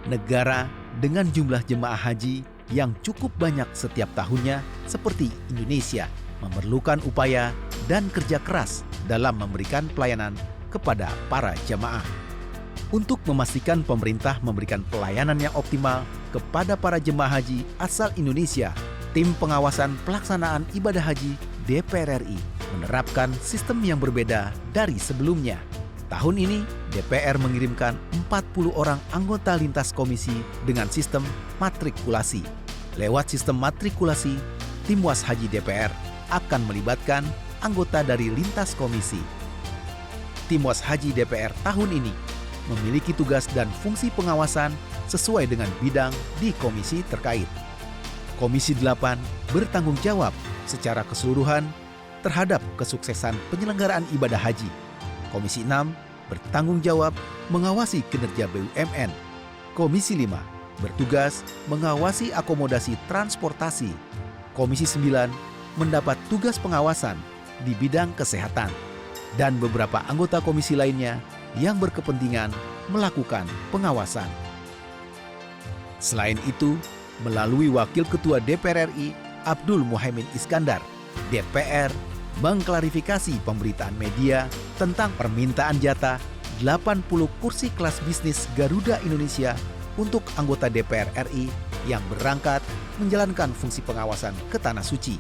Negara dengan jumlah jemaah haji yang cukup banyak setiap tahunnya seperti Indonesia memerlukan upaya dan kerja keras dalam memberikan pelayanan kepada para jemaah. Untuk memastikan pemerintah memberikan pelayanan yang optimal kepada para jemaah haji asal Indonesia, tim pengawasan pelaksanaan ibadah haji DPR RI menerapkan sistem yang berbeda dari sebelumnya. Tahun ini, DPR mengirimkan 40 orang anggota lintas komisi dengan sistem matrikulasi. Lewat sistem matrikulasi, tim Was Haji DPR akan melibatkan anggota dari lintas komisi. Tim Was Haji DPR tahun ini memiliki tugas dan fungsi pengawasan sesuai dengan bidang di komisi terkait. Komisi 8 bertanggung jawab secara keseluruhan terhadap kesuksesan penyelenggaraan ibadah haji. Komisi 6 bertanggung jawab mengawasi kinerja BUMN. Komisi 5 bertugas mengawasi akomodasi transportasi. Komisi 9 mendapat tugas pengawasan di bidang kesehatan. Dan beberapa anggota komisi lainnya yang berkepentingan melakukan pengawasan. Selain itu, melalui Wakil Ketua DPR RI Abdul Muhaimin Iskandar, DPR mengklarifikasi pemberitaan media tentang permintaan jatah 80 kursi kelas bisnis Garuda Indonesia untuk anggota DPR RI yang berangkat menjalankan fungsi pengawasan ke Tanah Suci.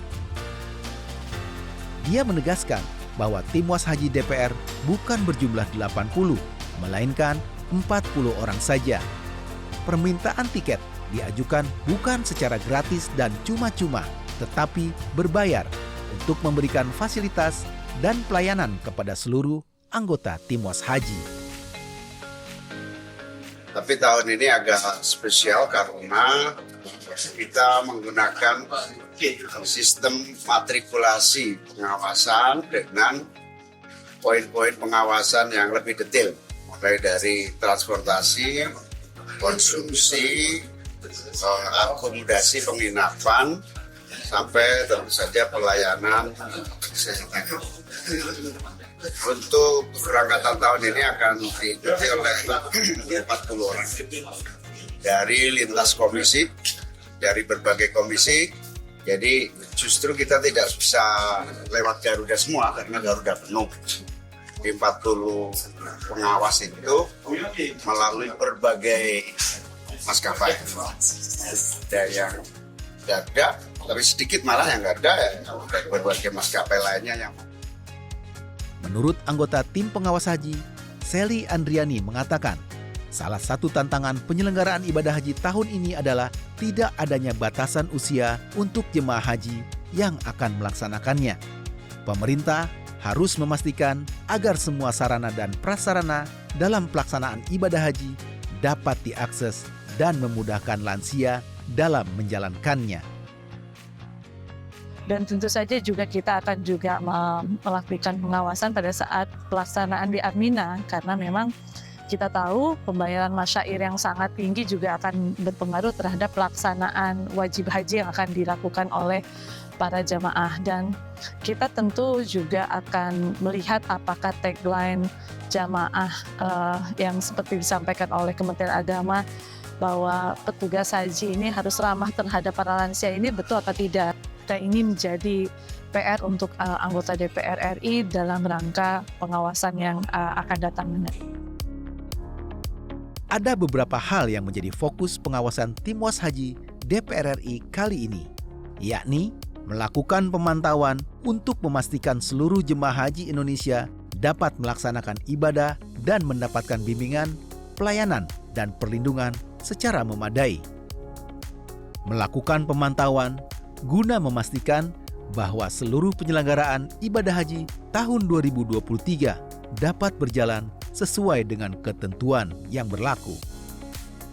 Dia menegaskan bahwa tim Was Haji DPR bukan berjumlah 80, melainkan 40 orang saja. Permintaan tiket diajukan bukan secara gratis dan cuma-cuma, tetapi berbayar untuk memberikan fasilitas dan pelayanan kepada seluruh anggota tim Was Haji. Tapi tahun ini agak spesial karena kita menggunakan sistem matrikulasi pengawasan dengan poin-poin pengawasan yang lebih detail, mulai dari transportasi, konsumsi, akomodasi penginapan, sampai tentu saja pelayanan kesehatan. Untuk keberangkatan tahun ini akan diikuti oleh 40 orang dari lintas komisi, dari berbagai komisi. Jadi justru kita tidak bisa lewat Garuda semua karena Garuda penuh. Di 40 pengawas itu melalui berbagai maskapai. Ada yang Garuda, tapi sedikit malah yang Garuda ya, berbagai maskapai lainnya yang. Menurut anggota tim pengawas haji, Sally Andriani mengatakan, salah satu tantangan penyelenggaraan ibadah haji tahun ini adalah tidak adanya batasan usia untuk jemaah haji yang akan melaksanakannya. Pemerintah harus memastikan agar semua sarana dan prasarana dalam pelaksanaan ibadah haji dapat diakses dan memudahkan lansia dalam menjalankannya. Dan tentu saja juga kita akan juga melakukan pengawasan pada saat pelaksanaan di Armina, karena memang kita tahu pembayaran masyair yang sangat tinggi juga akan berpengaruh terhadap pelaksanaan wajib haji yang akan dilakukan oleh para jamaah. Dan kita tentu juga akan melihat apakah tagline jamaah yang seperti disampaikan oleh Kementerian Agama bahwa petugas haji ini harus ramah terhadap para lansia ini betul atau tidak. Dan ini menjadi PR untuk anggota DPR RI dalam rangka pengawasan yang akan datang. Ada beberapa hal yang menjadi fokus pengawasan tim Was Haji DPR RI kali ini, yakni melakukan pemantauan untuk memastikan seluruh jemaah haji Indonesia dapat melaksanakan ibadah dan mendapatkan bimbingan, pelayanan, dan perlindungan secara memadai. Melakukan pemantauan guna memastikan bahwa seluruh penyelenggaraan ibadah haji tahun 2023 dapat berjalan sesuai dengan ketentuan yang berlaku.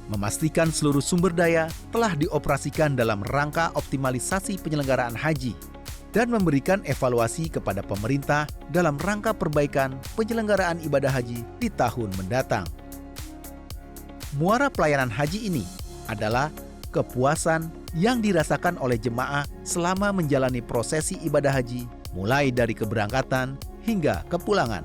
Memastikan seluruh sumber daya telah dioperasikan dalam rangka optimalisasi penyelenggaraan haji dan memberikan evaluasi kepada pemerintah dalam rangka perbaikan penyelenggaraan ibadah haji di tahun mendatang. Muara pelayanan haji ini adalah kepuasan yang dirasakan oleh jemaah selama menjalani prosesi ibadah haji, mulai dari keberangkatan hingga kepulangan.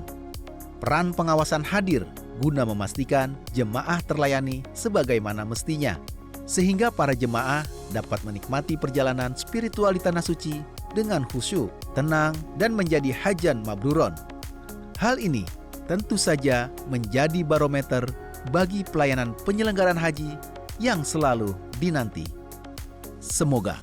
Peran pengawasan hadir guna memastikan jemaah terlayani sebagaimana mestinya, sehingga para jemaah dapat menikmati perjalanan spiritual di Tanah Suci dengan khusyuk, tenang, dan menjadi hajan mabruron. Hal ini tentu saja menjadi barometer bagi pelayanan penyelenggaraan haji yang selalu dinanti. Semoga